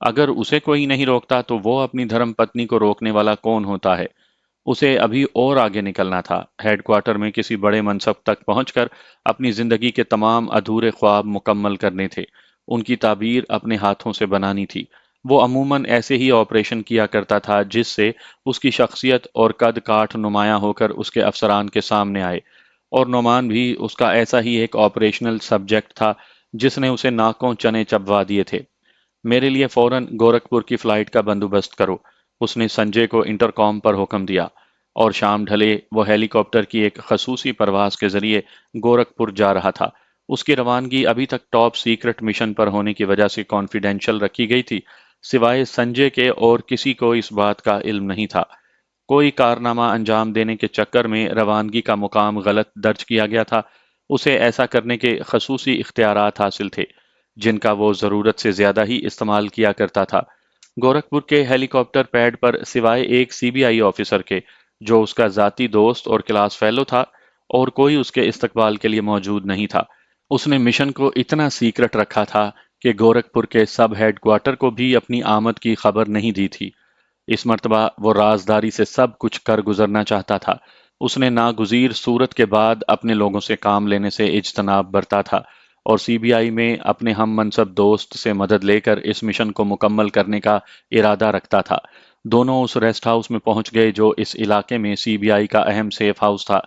اگر اسے کوئی نہیں روکتا تو وہ اپنی دھرم پتنی کو روکنے والا کون ہوتا ہے؟ اسے ابھی اور آگے نکلنا تھا، ہیڈ کوارٹر میں کسی بڑے منصب تک پہنچ کر اپنی زندگی کے تمام ادھورے خواب مکمل کرنے تھے، ان کی تعبیر اپنے ہاتھوں سے بنانی تھی۔ وہ عموماً ایسے ہی آپریشن کیا کرتا تھا جس سے اس کی شخصیت اور قد کاٹھ نمایاں ہو کر اس کے افسران کے سامنے آئے، اور نعمان بھی اس کا ایسا ہی ایک آپریشنل سبجیکٹ تھا جس نے اسے ناکوں چنے چبوا دیے تھے۔ میرے لیے فوراً گورکھپور کی فلائٹ کا بندوبست کرو، اس نے سنجے کو انٹر کام پر حکم دیا، اور شام ڈھلے وہ ہیلی کاپٹر کی ایک خصوصی پرواز کے ذریعے گورکھپور جا رہا تھا۔ اس کی روانگی ابھی تک ٹاپ سیکرٹ مشن پر ہونے کی وجہ سے کانفیڈینشل رکھی گئی تھی، سوائے سنجے کے اور کسی کو اس بات کا علم نہیں تھا۔ کوئی کارنامہ انجام دینے کے چکر میں روانگی کا مقام غلط درج کیا گیا تھا، اسے ایسا کرنے کے خصوصی اختیارات حاصل تھے جن کا وہ ضرورت سے زیادہ ہی استعمال کیا کرتا تھا۔ گورکھپور کے ہیلی کاپٹر پیڈ پر سوائے ایک سی بی آئی آفیسر کے جو اس کا ذاتی دوست اور کلاس فیلو تھا، اور کوئی اس کے استقبال کے لیے موجود نہیں تھا۔ اس نے مشن کو اتنا سیکرٹ رکھا تھا کہ گورکھپور کے سب ہیڈ کوارٹر کو بھی اپنی آمد کی خبر نہیں دی تھی۔ اس مرتبہ وہ رازداری سے سب کچھ کر گزرنا چاہتا تھا۔ اس نے ناگزیر صورت کے بعد اپنے لوگوں سے کام لینے سے اجتناب برتا تھا، اور سی بی آئی میں اپنے ہم منصب دوست سے مدد لے کر اس مشن کو مکمل کرنے کا ارادہ رکھتا تھا۔ دونوں اس ریسٹ ہاؤس میں پہنچ گئے جو اس علاقے میں سی بی آئی کا اہم سیف ہاؤس تھا،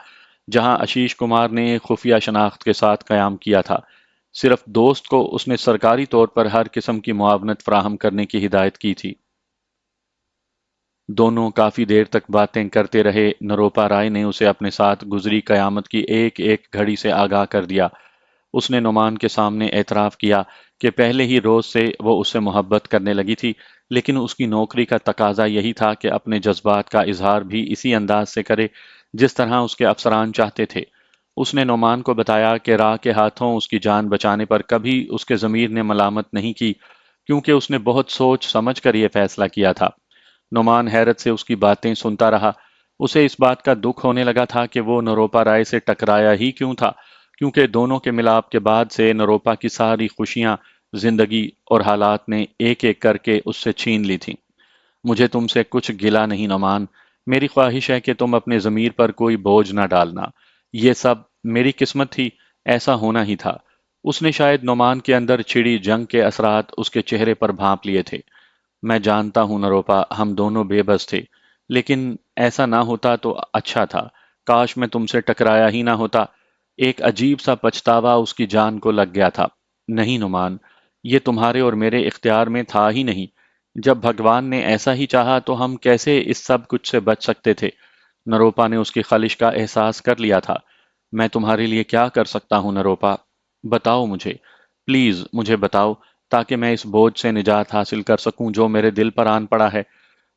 جہاں آشیش کمار نے خفیہ شناخت کے ساتھ قیام کیا تھا۔ صرف دوست کو اس نے سرکاری طور پر ہر قسم کی معاونت فراہم کرنے کی ہدایت کی تھی۔ دونوں کافی دیر تک باتیں کرتے رہے۔ نروپا رائے نے اسے اپنے ساتھ گزری قیامت کی ایک ایک گھڑی سے آگاہ کر دیا۔ اس نے نعمان کے سامنے اعتراف کیا کہ پہلے ہی روز سے وہ اس سے محبت کرنے لگی تھی، لیکن اس کی نوکری کا تقاضا یہی تھا کہ اپنے جذبات کا اظہار بھی اسی انداز سے کرے جس طرح اس کے افسران چاہتے تھے۔ اس نے نعمان کو بتایا کہ راہ کے ہاتھوں اس کی جان بچانے پر کبھی اس کے ضمیر نے ملامت نہیں کی، کیونکہ اس نے بہت سوچ سمجھ کر یہ فیصلہ کیا تھا۔ نعمان حیرت سے اس کی باتیں سنتا رہا۔ اسے اس بات کا دکھ ہونے لگا تھا کہ وہ نروپا رائے سے ٹکرایا ہی کیوں تھا، کیونکہ دونوں کے ملاپ کے بعد سے نروپا کی ساری خوشیاں زندگی اور حالات نے ایک ایک کر کے اس سے چھین لی تھیں۔ مجھے تم سے کچھ گلا نہیں نعمان، میری خواہش ہے کہ تم اپنے ضمیر پر کوئی بوجھ نہ ڈالنا۔ یہ سب میری قسمت تھی، ایسا ہونا ہی تھا۔ اس نے شاید نعمان کے اندر چھڑی جنگ کے اثرات اس کے چہرے پر بھانپ لیے تھے۔ میں جانتا ہوں نروپا، ہم دونوں بے بس تھے، لیکن ایسا نہ ہوتا تو اچھا تھا۔ کاش میں تم سے ٹکرایا ہی نہ ہوتا۔ ایک عجیب سا پچھتاوا اس کی جان کو لگ گیا تھا۔ نہیں نعمان، یہ تمہارے اور میرے اختیار میں تھا ہی نہیں۔ جب بھگوان نے ایسا ہی چاہا تو ہم کیسے اس سب کچھ سے بچ سکتے تھے؟ نروپا نے اس کی خلش کا احساس کر لیا تھا۔ میں تمہارے لیے کیا کر سکتا ہوں نروپا؟ بتاؤ مجھے، پلیز مجھے بتاؤ، تاکہ میں اس بوجھ سے نجات حاصل کر سکوں جو میرے دل پر آن پڑا ہے۔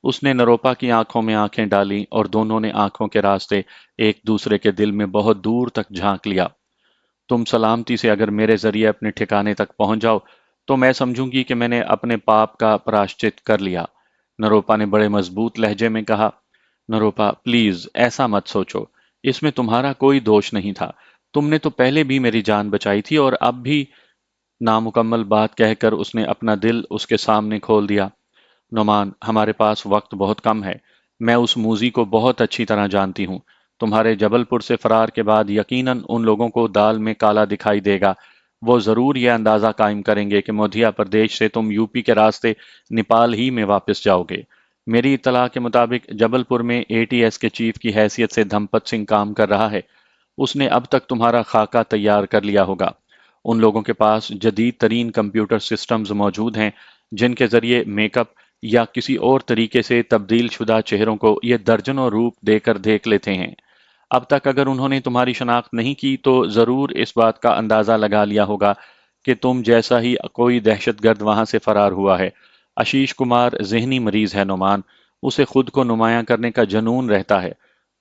اس نے نروپا کی آنکھوں میں آنکھیں ڈالیں اور دونوں نے آنکھوں کے راستے ایک دوسرے کے دل میں بہت دور تک جھانک لیا۔ تم سلامتی سے اگر میرے ذریعے اپنے ٹھکانے تک پہنچ جاؤ تو میں سمجھوں گی کہ میں نے اپنے پاپ کا پراشچت کر لیا، نروپا نے بڑے مضبوط لہجے میں کہا۔ نروپا پلیز ایسا مت سوچو، اس میں تمہارا کوئی دوش نہیں تھا۔ تم نے تو پہلے بھی میری جان بچائی تھی اور اب بھی۔ نامکمل بات کہہ کر اس نے اپنا دل اس کے سامنے کھول دیا۔ نعمان، ہمارے پاس وقت بہت کم ہے۔ میں اس موذی کو بہت اچھی طرح جانتی ہوں۔ تمہارے جبل پور سے فرار کے بعد یقیناً ان لوگوں کو دال میں کالا دکھائی دے گا۔ وہ ضرور یہ اندازہ قائم کریں گے کہ مدھیہ پردیش سے تم یو پی کے راستے نیپال ہی میں واپس جاؤ گے۔ میری اطلاع کے مطابق جبل پور میں اے ٹی ایس کے چیف کی حیثیت سے دھمپت سنگھ کام کر رہا ہے۔ اس نے اب تک تمہارا خاکہ تیار کر لیا ہوگا۔ ان لوگوں کے پاس جدید ترین کمپیوٹر سسٹمز موجود ہیں جن کے ذریعے میک اپ یا کسی اور طریقے سے تبدیل شدہ چہروں کو یہ درجنوں روپ دے کر دیکھ لیتے ہیں۔ اب تک اگر انہوں نے تمہاری شناخت نہیں کی تو ضرور اس بات کا اندازہ لگا لیا ہوگا کہ تم جیسا ہی کوئی دہشت گرد وہاں سے فرار ہوا ہے۔ آشیش کمار ذہنی مریض ہے نعمان، اسے خود کو نمایاں کرنے کا جنون رہتا ہے۔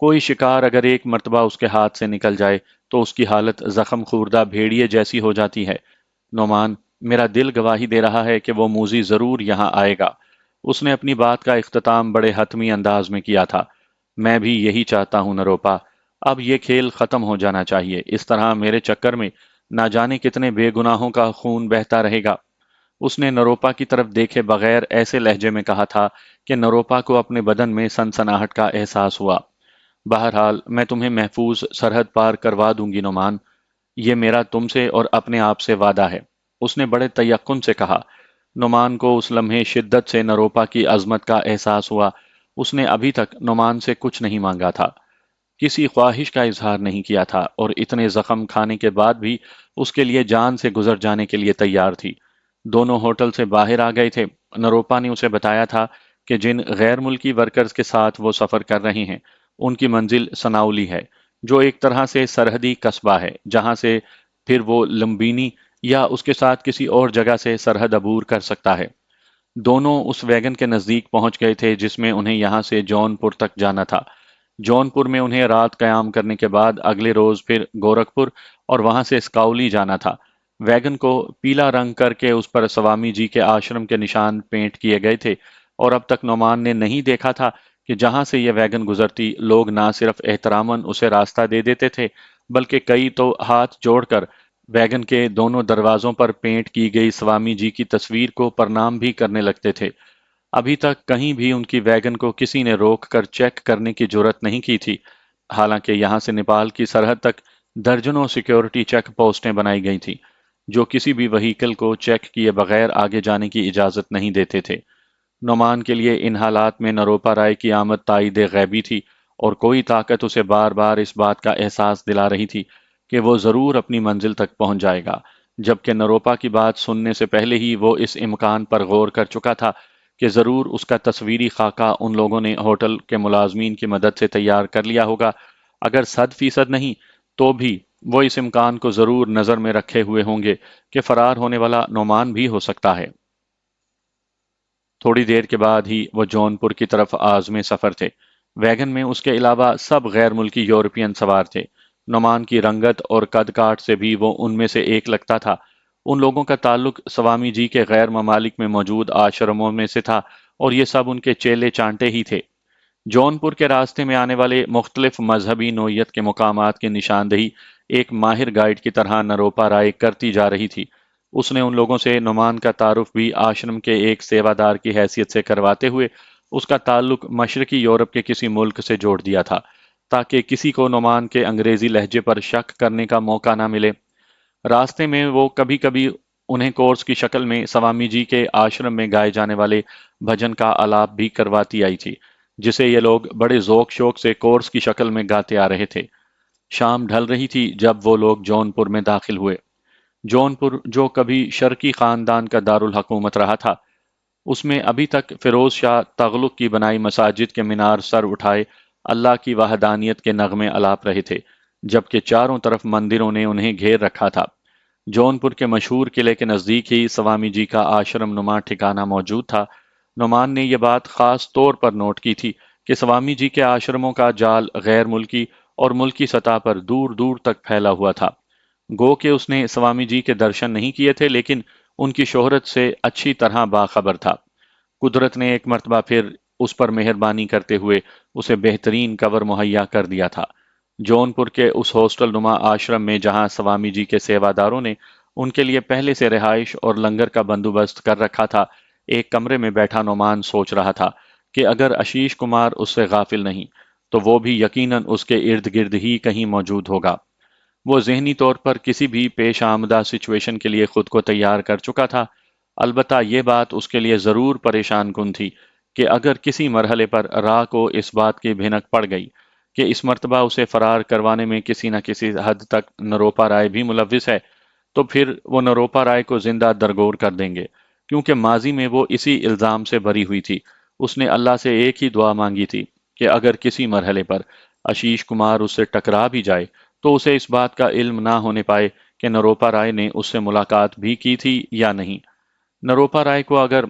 کوئی شکار اگر ایک مرتبہ اس کے ہاتھ سے نکل جائے تو اس کی حالت زخم خوردہ بھیڑیے جیسی ہو جاتی ہے۔ نعمان، میرا دل گواہی دے رہا ہے کہ وہ موذی ضرور یہاں آئے گا۔ اس نے اپنی بات کا اختتام بڑے حتمی انداز میں کیا تھا۔ میں بھی یہی چاہتا ہوں نروپا، اب یہ کھیل ختم ہو جانا چاہیے۔ اس طرح میرے چکر میں نہ جانے کتنے بے گناہوں کا خون بہتا رہے گا۔ اس نے نروپا کی طرف دیکھے بغیر ایسے لہجے میں کہا تھا کہ نروپا کو اپنے بدن میں سنسناہٹ کا احساس ہوا۔ بہرحال میں تمہیں محفوظ سرحد پار کروا دوں گی نعمان، یہ میرا تم سے اور اپنے آپ سے وعدہ ہے، اس نے بڑے تیقن سے کہا۔ نعمان کو اس لمحے شدت سے نروپا کی عظمت کا احساس ہوا۔ اس نے ابھی تک نعمان سے کچھ نہیں مانگا تھا، کسی خواہش کا اظہار نہیں کیا تھا، اور اتنے زخم کھانے کے بعد بھی اس کے لیے جان سے گزر جانے کے لیے تیار تھی۔ دونوں ہوٹل سے باہر آ گئے تھے۔ نروپا نے اسے بتایا تھا کہ جن غیر ملکی ورکرز کے ساتھ وہ سفر کر رہے ہیں ان کی منزل سناولی ہے، جو ایک طرح سے سرحدی قصبہ ہے جہاں سے پھر وہ لمبینی یا اس کے ساتھ کسی اور جگہ سے سرحد عبور کر سکتا ہے۔ دونوں اس ویگن کے نزدیک پہنچ گئے تھے جس میں انہیں یہاں سے جون پور تک جانا تھا۔ جون پور میں انہیں رات قیام کرنے کے بعد اگلے روز پھر گورکھپور اور وہاں سے اسکاؤلی جانا تھا۔ ویگن کو پیلا رنگ کر کے اس پر سوامی جی کے آشرم کے نشان پینٹ کیے گئے تھے، اور اب تک نعمان نے نہیں دیکھا تھا کہ جہاں سے یہ ویگن گزرتی لوگ نہ صرف احتراماً اسے راستہ دے دیتے تھے بلکہ کئی تو ہاتھ جوڑ کر ویگن کے دونوں دروازوں پر پینٹ کی گئی سوامی جی کی تصویر کو پرنام بھی کرنے لگتے تھے۔ ابھی تک کہیں بھی ان کی ویگن کو کسی نے روک کر چیک کرنے کی جرت نہیں کی تھی، حالانکہ یہاں سے نیپال کی سرحد تک درجنوں سیکیورٹی چیک پوسٹیں بنائی گئی تھیں جو کسی بھی وہیکل کو چیک کیے بغیر آگے جانے کی اجازت نہیں دیتے تھے۔ نعمان کے لیے ان حالات میں نروپا رائے کی آمد تائید غیبی تھی، اور کوئی طاقت اسے بار بار اس بات کا احساس دلا رہی تھی کہ وہ ضرور اپنی منزل تک پہنچ جائے گا، جبکہ نروپا کی بات سننے سے پہلے ہی وہ اس امکان پر غور کر چکا تھا کہ ضرور اس کا تصویری خاکہ ان لوگوں نے ہوٹل کے ملازمین کی مدد سے تیار کر لیا ہوگا۔ اگر 100% نہیں تو بھی وہ اس امکان کو ضرور نظر میں رکھے ہوئے ہوں گے کہ فرار ہونے والا نعمان بھی ہو سکتا ہے۔ تھوڑی دیر کے بعد ہی وہ جون پور کی طرف عازم سفر تھے۔ ویگن میں اس کے علاوہ سب غیر ملکی یورپین سوار تھے۔ نعمان کی رنگت اور قد کاٹ سے بھی وہ ان میں سے ایک لگتا تھا۔ ان لوگوں کا تعلق سوامی جی کے غیر ممالک میں موجود آشرموں میں سے تھا، اور یہ سب ان کے چیلے چانٹے ہی تھے۔ جون پور کے راستے میں آنے والے مختلف مذہبی نوعیت کے مقامات کی نشاندہی ایک ماہر گائیڈ کی طرح نروپا رائے کرتی جا رہی تھی۔ اس نے ان لوگوں سے نعمان کا تعارف بھی آشرم کے ایک سیوادار کی حیثیت سے کرواتے ہوئے اس کا تعلق مشرقی یورپ کے کسی ملک سے جوڑ دیا تھا، تاکہ کسی کو نعمان کے انگریزی لہجے پر شک کرنے کا موقع نہ ملے۔ راستے میں وہ کبھی کبھی انہیں کورس کی شکل میں سوامی جی کے آشرم میں گائے جانے والے بھجن کا آلاپ بھی کرواتی آئی تھی، جسے یہ لوگ بڑے ذوق شوق سے کورس کی شکل میں گاتے آ رہے تھے۔ شام ڈھل رہی تھی جب وہ لوگ جون پور میں داخل ہوئے۔ جون پور جو کبھی شرقی خاندان کا دارالحکومت رہا تھا، اس میں ابھی تک فیروز شاہ تغلق کی بنائی مساجد کے مینار سر اٹھائے اللہ کی وحدانیت کے نغمے الاپ رہے تھے، جبکہ چاروں طرف مندروں نے انہیں گھیر رکھا تھا۔ جون پور کے مشہور قلعے کے نزدیک ہی سوامی جی کا آشرم نما ٹھکانہ موجود تھا۔ نعمان نے یہ بات خاص طور پر نوٹ کی تھی کہ سوامی جی کے آشرموں کا جال غیر ملکی اور ملکی سطح پر دور دور تک پھیلا ہوا تھا۔ گو کہ اس نے سوامی جی کے درشن نہیں کیے تھے، لیکن ان کی شہرت سے اچھی طرح باخبر تھا۔ قدرت نے ایک مرتبہ پھر اس پر مہربانی کرتے ہوئے اسے بہترین کور مہیا کر دیا تھا۔ جون پور کے اس ہاسٹل نما آشرم میں جہاں سوامی جی کے سیواداروں نے ان کے لیے پہلے سے رہائش اور لنگر کا بندوبست کر رکھا تھا، ایک کمرے میں بیٹھا نعمان سوچ رہا تھا کہ اگر آشیش کمار اس سے غافل نہیں تو وہ بھی یقیناً اس کے ارد گرد ہی کہیں موجود ہوگا۔ وہ ذہنی طور پر کسی بھی پیش آمدہ سچویشن کے لیے خود کو تیار کر چکا تھا، البتہ یہ بات اس کے لیے ضرور پریشان کن تھی کہ اگر کسی مرحلے پر راہ کو اس بات کی بھنک پڑ گئی کہ اس مرتبہ اسے فرار کروانے میں کسی نہ کسی حد تک نروپا رائے بھی ملوث ہے، تو پھر وہ نروپا رائے کو زندہ درگور کر دیں گے، کیونکہ ماضی میں وہ اسی الزام سے بری ہوئی تھی۔ اس نے اللہ سے ایک ہی دعا مانگی تھی کہ اگر کسی مرحلے پر آشیش کمار اس سے ٹکرا بھی جائے تو اسے اس بات کا علم نہ ہونے پائے کہ نروپا رائے نے اس سے ملاقات بھی کی تھی یا نہیں۔ نروپا رائے کو اگر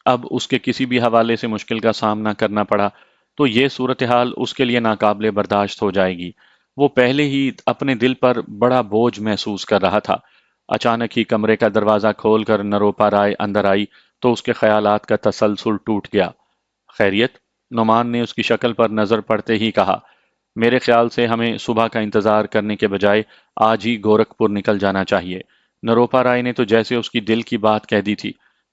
اب اس کے کسی بھی حوالے سے مشکل کا سامنا کرنا پڑا تو یہ صورتحال اس کے لیے ناقابل برداشت ہو جائے گی۔ وہ پہلے ہی اپنے دل پر بڑا بوجھ محسوس کر رہا تھا۔ اچانک ہی کمرے کا دروازہ کھول کر نروپا رائے اندر آئی تو اس کے خیالات کا تسلسل ٹوٹ گیا۔ خیریت؟ نعمان نے اس کی شکل پر نظر پڑتے ہی کہا۔ میرے خیال سے ہمیں صبح کا انتظار کرنے کے بجائے آج ہی گورکھپور نکل جانا چاہیے۔ نروپا رائے نے تو جیسے اس کی دل کی بات کہہ دی تھی۔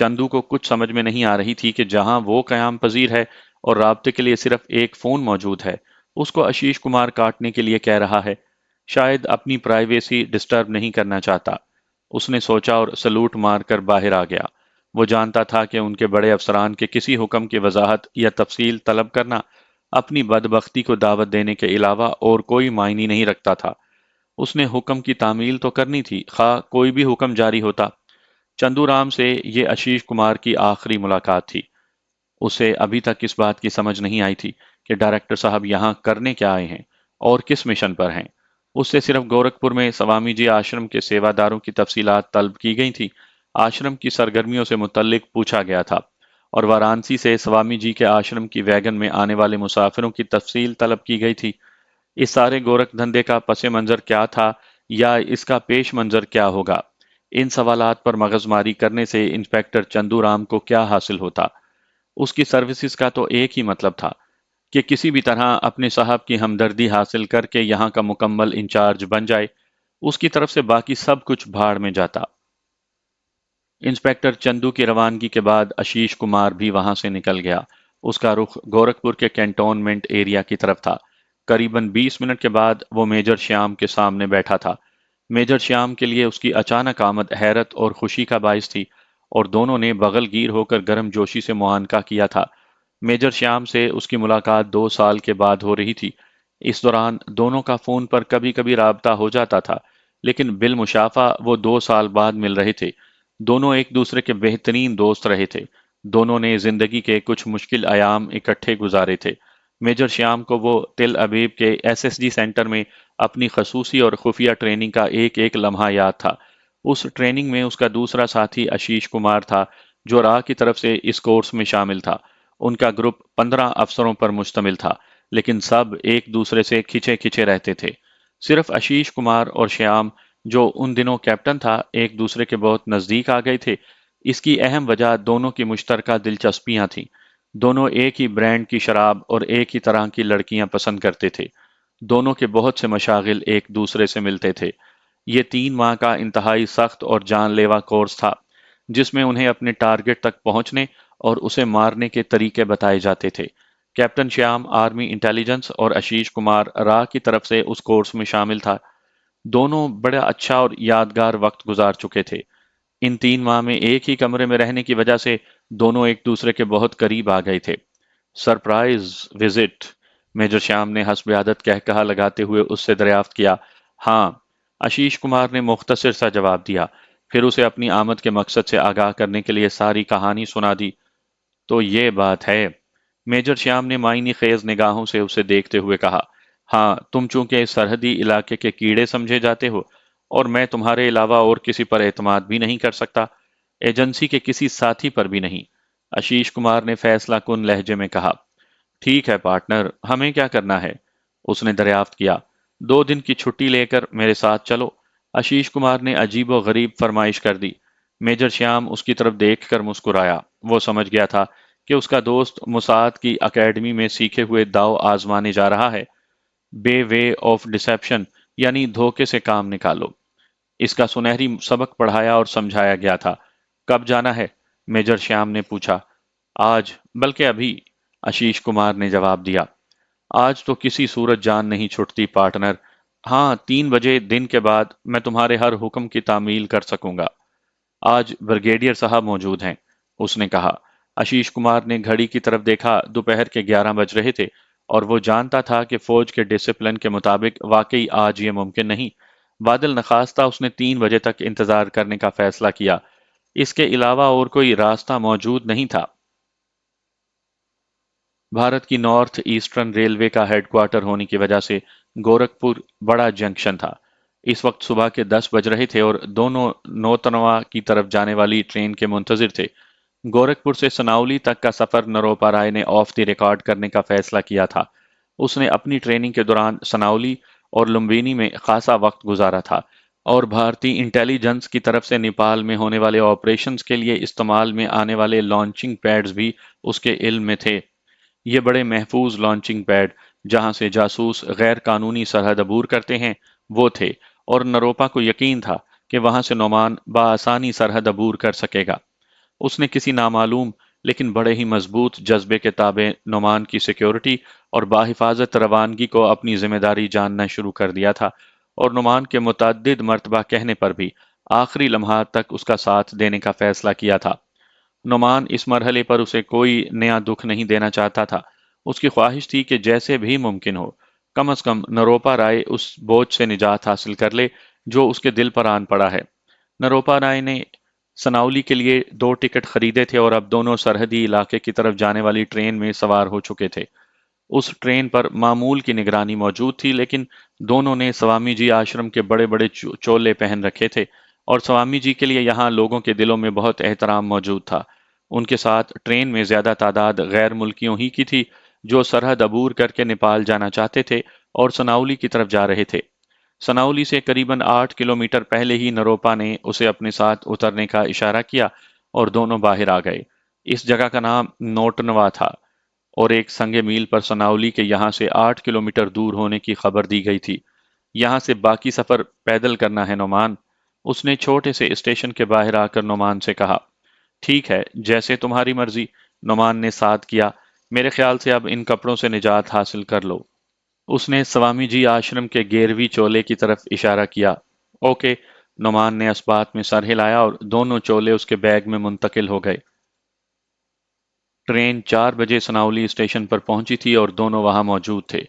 چندو کو کچھ سمجھ میں نہیں آ رہی تھی کہ جہاں وہ قیام پذیر ہے اور رابطے کے لیے صرف ایک فون موجود ہے، اس کو آشیش کمار کاٹنے کے لیے کہہ رہا ہے۔ شاید اپنی پرائیویسی ڈسٹرب نہیں کرنا چاہتا، اس نے سوچا اور سلوٹ مار کر باہر آ گیا۔ وہ جانتا تھا کہ ان کے بڑے افسران کے کسی حکم کی وضاحت یا تفصیل طلب کرنا اپنی بدبختی کو دعوت دینے کے علاوہ اور کوئی معنی نہیں رکھتا تھا۔ اس نے حکم کی تعمیل تو کرنی تھی، خواہ کوئی بھی حکم جاری ہوتا۔ چندو رام سے یہ آشیش کمار کی آخری ملاقات تھی۔ اسے ابھی تک اس بات کی سمجھ نہیں آئی تھی کہ ڈائریکٹر صاحب یہاں کرنے کیا آئے ہیں اور کس مشن پر ہیں۔ اس سے صرف گورکھپور میں سوامی جی آشرم کے سیواداروں کی تفصیلات طلب کی گئی تھی، آشرم کی سرگرمیوں سے متعلق پوچھا گیا تھا، اور وارانسی سے سوامی جی کے آشرم کی ویگن میں آنے والے مسافروں کی تفصیل طلب کی گئی تھی۔ اس سارے گورکھ دھندے کا پس منظر کیا تھا یا اس کا پیش منظر کیا ہوگا؟ ان سوالات پر مغز ماری کرنے سے انسپیکٹر چندو رام کو کیا حاصل ہوتا؟ اس کی سروسز کا تو ایک ہی مطلب تھا کہ کسی بھی طرح اپنے صاحب کی ہمدردی حاصل کر کے یہاں کا مکمل انچارج بن جائے۔ اس کی طرف سے باقی سب کچھ بھاڑ میں جاتا۔ انسپیکٹر چندو کی روانگی کے بعد آشیش کمار بھی وہاں سے نکل گیا۔ اس کا رخ گورکھپور کے کینٹونمنٹ ایریا کی طرف تھا۔ قریباً 20 منٹ کے بعد وہ میجر شیام کے سامنے بیٹھا تھا۔ میجر شیام کے لیے اس کی اچانک آمد حیرت اور خوشی کا باعث تھی، اور دونوں نے بغل گیر ہو کر گرم جوشی سے معانقہ کیا تھا۔ میجر شیام سے اس کی ملاقات 2 سال کے بعد ہو رہی تھی۔ اس دوران دونوں کا فون پر کبھی کبھی رابطہ ہو جاتا تھا، لیکن بالمشافہ وہ 2 سال بعد مل رہے تھے۔ دونوں ایک دوسرے کے بہترین دوست رہے تھے۔ دونوں نے زندگی کے کچھ مشکل ایام اکٹھے گزارے تھے۔ میجر شیام کو وہ تل ابیب کے ایس جی سینٹر میں اپنی خصوصی اور خفیہ ٹریننگ کا ایک ایک لمحہ یاد تھا۔ اس ٹریننگ میں اس کا دوسرا ساتھی آشیش کمار تھا، جو راہ کی طرف سے اس کورس میں شامل تھا۔ ان کا گروپ 15 افسروں پر مشتمل تھا، لیکن سب ایک دوسرے سے کھچے کھچے رہتے تھے۔ صرف آشیش کمار اور شیام، جو ان دنوں کیپٹن تھا، ایک دوسرے کے بہت نزدیک آ گئے تھے۔ اس کی اہم وجہ دونوں کی مشترکہ دلچسپیاں تھیں۔ دونوں ایک ہی برانڈ کی شراب اور ایک ہی طرح کی لڑکیاں پسند کرتے تھے۔ دونوں کے بہت سے مشاغل ایک دوسرے سے ملتے تھے۔ یہ 3 ماہ کا انتہائی سخت اور جان لیوا کورس تھا، جس میں انہیں اپنے ٹارگٹ تک پہنچنے اور اسے مارنے کے طریقے بتائے جاتے تھے۔ کیپٹن شیام آرمی انٹیلیجنس اور آشیش کمار راہ کی طرف سے اس کورس میں شامل تھا۔ دونوں بڑا اچھا اور یادگار وقت گزار چکے تھے۔ ان 3 ماہ میں ایک ہی کمرے میں رہنے کی وجہ سے دونوں ایک دوسرے کے بہت قریب آ گئے تھے۔ Surprise visit? میجر شیام نے حسب عادت کہا لگاتے ہوئے اس سے دریافت کیا۔ ہاں، آشیش کمار نے مختصر سا جواب دیا، پھر اسے اپنی آمد کے مقصد سے آگاہ کرنے کے لیے ساری کہانی سنا دی۔ تو یہ بات ہے؟ میجر شیام نے معنی خیز نگاہوں سے اسے دیکھتے ہوئے کہا۔ ہاں، تم چونکہ سرحدی علاقے کے کیڑے سمجھے جاتے ہو، اور میں تمہارے علاوہ اور کسی پر اعتماد بھی نہیں کر سکتا، ایجنسی کے کسی ساتھی پر بھی نہیں، آشیش کمار نے فیصلہ کن لہجے میں کہا۔ ٹھیک ہے پارٹنر، ہمیں کیا کرنا ہے؟ اس نے دریافت کیا۔ 2 دن کی چھٹی لے کر میرے ساتھ چلو، آشیش کمار نے عجیب و غریب فرمائش کر دی۔ میجر شیام اس کی طرف دیکھ کر مسکرایا۔ وہ سمجھ گیا تھا کہ اس کا دوست موساد کی اکیڈمی میں سیکھے ہوئے داؤ آزمانے جا رہا ہے۔ بے وے آف ڈسیپشن، یعنی دھوکے سے کام نکالو۔ اس کا سنہری سبق پڑھایا اور سمجھایا گیا تھا۔ کب جانا ہے؟ میجر شیام نے پوچھا۔ آج، بلکہ ابھی، آشیش کمار نے جواب دیا۔ آج تو کسی صورت جان نہیں چھٹتی پارٹنر۔ ہاں، 3 بجے دن کے بعد میں تمہارے ہر حکم کی تعمیل کر سکوں گا۔ آج بریگیڈیئر صاحب موجود ہیں، اس نے کہا۔ آشیش کمار نے گھڑی کی طرف دیکھا۔ دوپہر کے 11 بج رہے تھے، اور وہ جانتا تھا کہ فوج کے ڈسپلن کے مطابق واقعی آج یہ ممکن نہیں۔ بادل نخواستہ اس نے 3 بجے تک انتظار کرنے کا فیصلہ کیا۔ اس کے علاوہ اور کوئی راستہ موجود نہیں تھا۔ بھارت کی نارتھ ایسٹرن ریلوے کا ہیڈ کوارٹر ہونے کی وجہ سے گورکھپور بڑا جنکشن تھا۔ اس وقت صبح کے 10 بج رہے تھے اور دونوں نوتنوا کی طرف جانے والی ٹرین کے منتظر تھے۔ گورکھپور سے سناولی تک کا سفر نروپا رائے نے آف دی ریکارڈ کرنے کا فیصلہ کیا تھا۔ اس نے اپنی ٹریننگ کے دوران سناولی اور لمبینی میں خاصا وقت گزارا تھا، اور بھارتی انٹیلیجنس کی طرف سے نیپال میں ہونے والے آپریشنز کے لیے استعمال میں آنے والے لانچنگ پیڈز بھی اس کے علم میں تھے۔ یہ بڑے محفوظ لانچنگ پیڈ، جہاں سے جاسوس غیر قانونی سرحد عبور کرتے ہیں، وہ تھے، اور نروپا کو یقین تھا کہ وہاں سے نعمان بآسانی سرحد عبور کر سکے گا۔ اس نے کسی نامعلوم لیکن بڑے ہی مضبوط جذبے کے تابع نعمان کی سیکیورٹی اور باحفاظت روانگی کو اپنی ذمہ داری جاننا شروع کر دیا تھا، اور نعمان کے متعدد مرتبہ کہنے پر بھی آخری لمحات تک اس کا ساتھ دینے کا فیصلہ کیا تھا۔ نعمان اس مرحلے پر اسے کوئی نیا دکھ نہیں دینا چاہتا تھا۔ اس کی خواہش تھی کہ جیسے بھی ممکن ہو، کم از کم نروپا رائے اس بوجھ سے نجات حاصل کر لے جو اس کے دل پر آن پڑا ہے۔ نروپا رائے نے سناولی کے لیے 2 ٹکٹ خریدے تھے اور اب دونوں سرحدی علاقے کی طرف جانے والی ٹرین میں سوار ہو چکے تھے۔ اس ٹرین پر معمول کی نگرانی موجود تھی، لیکن دونوں نے سوامی جی آشرم کے بڑے بڑے چولے پہن رکھے تھے، اور سوامی جی کے لیے یہاں لوگوں کے دلوں میں بہت احترام موجود تھا۔ ان کے ساتھ ٹرین میں زیادہ تعداد غیر ملکیوں ہی کی تھی جو سرحد عبور کر کے نیپال جانا چاہتے تھے اور سناولی کی طرف جا رہے تھے۔ سناولی سے قریباً 8 کلومیٹر پہلے ہی نروپا نے اسے اپنے ساتھ اترنے کا اشارہ کیا اور دونوں باہر آ گئے۔ اس جگہ کا نام نوٹنوا تھا، اور ایک سنگ میل پر سناولی کے یہاں سے 8 کلومیٹر دور ہونے کی خبر دی گئی تھی۔ یہاں سے باقی سفر پیدل کرنا ہے نعمان، اس نے چھوٹے سے اسٹیشن کے باہر آ کر نعمان سے کہا۔ ٹھیک ہے، جیسے تمہاری مرضی، نعمان نے ساتھ کیا۔ میرے خیال سے اب ان کپڑوں سے نجات حاصل کر لو۔ اس نے سوامی جی آشرم کے 11ویں چولے کی طرف اشارہ کیا۔ اوکے، نعمان نے اس بات میں سر ہلایا اور دونوں چولے اس کے بیگ میں منتقل ہو گئے۔ ٹرین 4 بجے سناولی اسٹیشن پر پہنچی تھی اور دونوں وہاں موجود تھے۔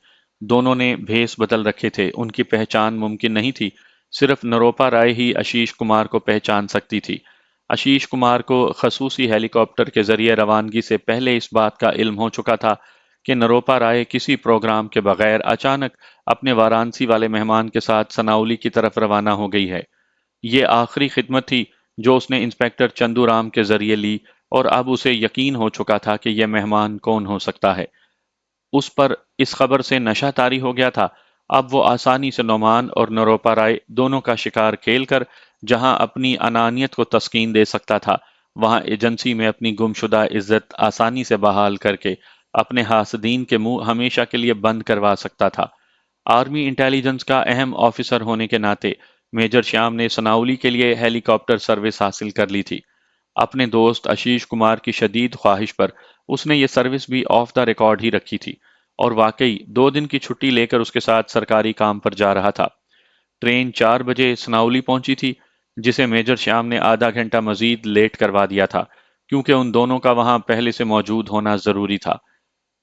دونوں نے بھیس بدل رکھے تھے، ان کی پہچان ممکن نہیں تھی۔ صرف نروپا رائے ہی اشیش کمار کو پہچان سکتی تھی۔ اشیش کمار کو خصوصی ہیلی کاپٹر کے ذریعے روانگی سے پہلے اس بات کا علم ہو چکا تھا کہ نروپا رائے کسی پروگرام کے بغیر اچانک اپنے وارانسی والے مہمان کے ساتھ سناولی کی طرف روانہ ہو گئی ہے۔ یہ آخری خدمت تھی جو اس نے انسپیکٹر چندو رام کے ذریعے لی، اور اب اسے یقین ہو چکا تھا کہ یہ مہمان کون ہو سکتا ہے۔ اس پر اس خبر سے نشہ طاری ہو گیا تھا۔ اب وہ آسانی سے نعمان اور نروپا رائے دونوں کا شکار کھیل کر جہاں اپنی انانیت کو تسکین دے سکتا تھا، وہاں ایجنسی میں اپنی گمشدہ عزت آسانی سے بحال کر کے اپنے حاسدین کے منہ ہمیشہ کے لیے بند کروا سکتا تھا۔ آرمی انٹیلیجنس کا اہم آفیسر ہونے کے ناطے میجر شیام نے سناولی کے لیے ہیلی کاپٹر سروس حاصل کر لی تھی۔ اپنے دوست اشیش کمار کی شدید خواہش پر اس نے یہ سروس بھی آف دا ریکارڈ ہی رکھی تھی، اور واقعی 2 دن کی چھٹی لے کر اس کے ساتھ سرکاری کام پر جا رہا تھا۔ ٹرین 4 بجے سناولی پہنچی تھی، جسے میجر شیام نے آدھا گھنٹہ مزید لیٹ کروا دیا تھا، کیونکہ ان دونوں کا وہاں پہلے سے موجود ہونا ضروری تھا۔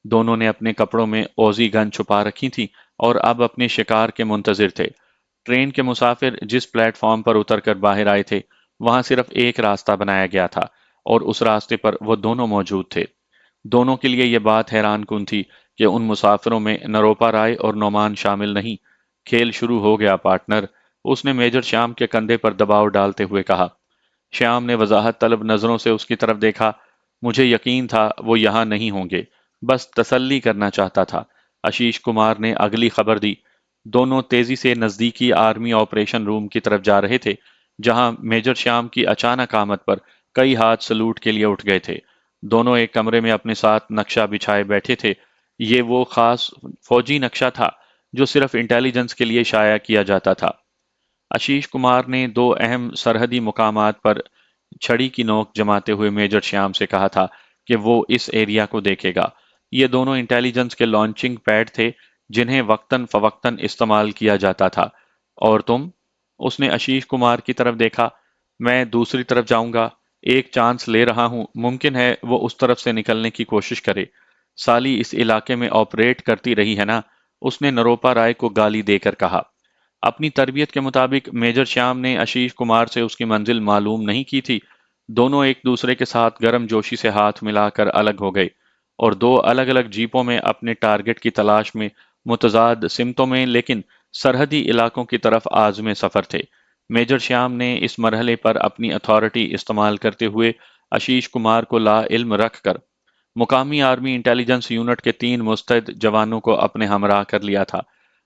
دونوں نے اپنے کپڑوں میں اوزی گن چھپا رکھی تھی اور اب اپنے شکار کے منتظر تھے۔ ٹرین کے مسافر جس پلیٹ فارم پر اتر کر باہر آئے تھے، وہاں صرف ایک راستہ بنایا گیا تھا، اور اس راستے پر وہ دونوں موجود تھے۔ دونوں کے لیے یہ بات حیران کن تھی کہ ان مسافروں میں نروپا رائے اور نعمان شامل نہیں۔ کھیل شروع ہو گیا پارٹنر، اس نے میجر شیام کے کندھے پر دباؤ ڈالتے ہوئے کہا۔ شیام نے وضاحت طلب نظروں سے اس کی طرف دیکھا۔ مجھے یقین تھا وہ یہاں نہیں ہوں گے، بس تسلی کرنا چاہتا تھا، اشیش کمار نے اگلی خبر دی۔ دونوں تیزی سے نزدیکی آرمی آپریشن روم کی طرف جا رہے تھے، جہاں میجر شیام کی اچانک آمد پر کئی ہاتھ سلوٹ کے لیے اٹھ گئے تھے۔ دونوں ایک کمرے میں اپنے ساتھ نقشہ بچھائے بیٹھے تھے۔ یہ وہ خاص فوجی نقشہ تھا جو صرف انٹیلیجنس کے لیے شائع کیا جاتا تھا۔ اشیش کمار نے 2 اہم سرحدی مقامات پر چھڑی کی نوک جماتے ہوئے میجر شیام سے کہا تھا کہ وہ اس ایریا کو دیکھے گا۔ یہ دونوں انٹیلیجنس کے لانچنگ پیڈ تھے جنہیں وقتاً فوقتاً استعمال کیا جاتا تھا۔ اور تم؟ اس نے اشیش کمار کی طرف دیکھا۔ میں دوسری طرف جاؤں گا، ایک چانس لے رہا ہوں، ممکن ہے وہ اس طرف سے نکلنے کی کوشش کرے۔ سالی اس علاقے میں آپریٹ کرتی رہی ہے نا، اس نے نروپا رائے کو گالی دے کر کہا۔ اپنی تربیت کے مطابق میجر شیام نے اشیش کمار سے اس کی منزل معلوم نہیں کی تھی۔ دونوں ایک دوسرے کے ساتھ گرم جوشی سے ہاتھ ملا کر الگ ہو گئے، اور 2 الگ الگ جیپوں میں اپنے ٹارگٹ کی تلاش میں متضاد سمتوں میں لیکن سرحدی علاقوں کی طرف عازم سفر تھے۔ میجر شیام نے اس مرحلے پر اپنی اتھارٹی استعمال کرتے ہوئے اشیش کمار کو لا علم رکھ کر مقامی آرمی انٹیلیجنس یونٹ کے 3 مستعد جوانوں کو اپنے ہمراہ کر لیا تھا،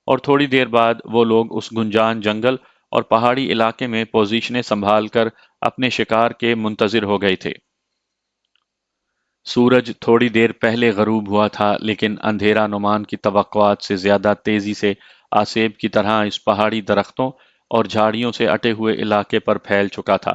اور تھوڑی دیر بعد وہ لوگ اس گنجان جنگل اور پہاڑی علاقے میں پوزیشنیں سنبھال کر اپنے شکار کے منتظر ہو گئے تھے۔ سورج تھوڑی دیر پہلے غروب ہوا تھا، لیکن اندھیرا نعمان کی توقعات سے زیادہ تیزی سے آسیب کی طرح اس پہاڑی درختوں اور جھاڑیوں سے اٹے ہوئے علاقے پر پھیل چکا تھا۔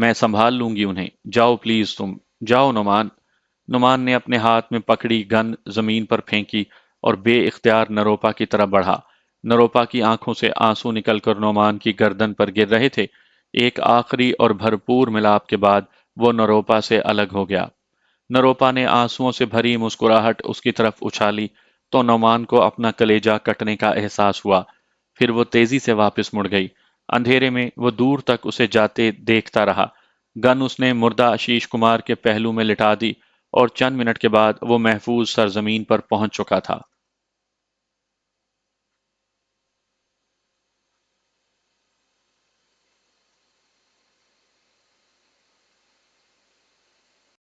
میں سنبھال لوں گی انہیں، جاؤ پلیز تم، جاؤ نعمان۔ نعمان نے اپنے ہاتھ میں پکڑی گن زمین پر پھینکی اور بے اختیار نروپا کی طرف بڑھا۔ نروپا کی آنکھوں سے آنسو نکل کر نعمان کی گردن پر گر رہے تھے۔ ایک آخری اور بھرپور ملاپ کے بعد وہ نروپا سے الگ ہو گیا۔ نروپا نے آنسوؤں سے بھری مسکراہٹ اس کی طرف اچھالی تو نعمان کو اپنا کلیجہ کٹنے کا احساس ہوا۔ پھر وہ تیزی سے واپس مڑ گئی۔ اندھیرے میں وہ دور تک اسے جاتے دیکھتا رہا۔ گن اس نے مردہ آشیش کمار کے پہلو میں لٹا دی اور چند منٹ کے بعد وہ محفوظ سرزمین پر پہنچ چکا تھا۔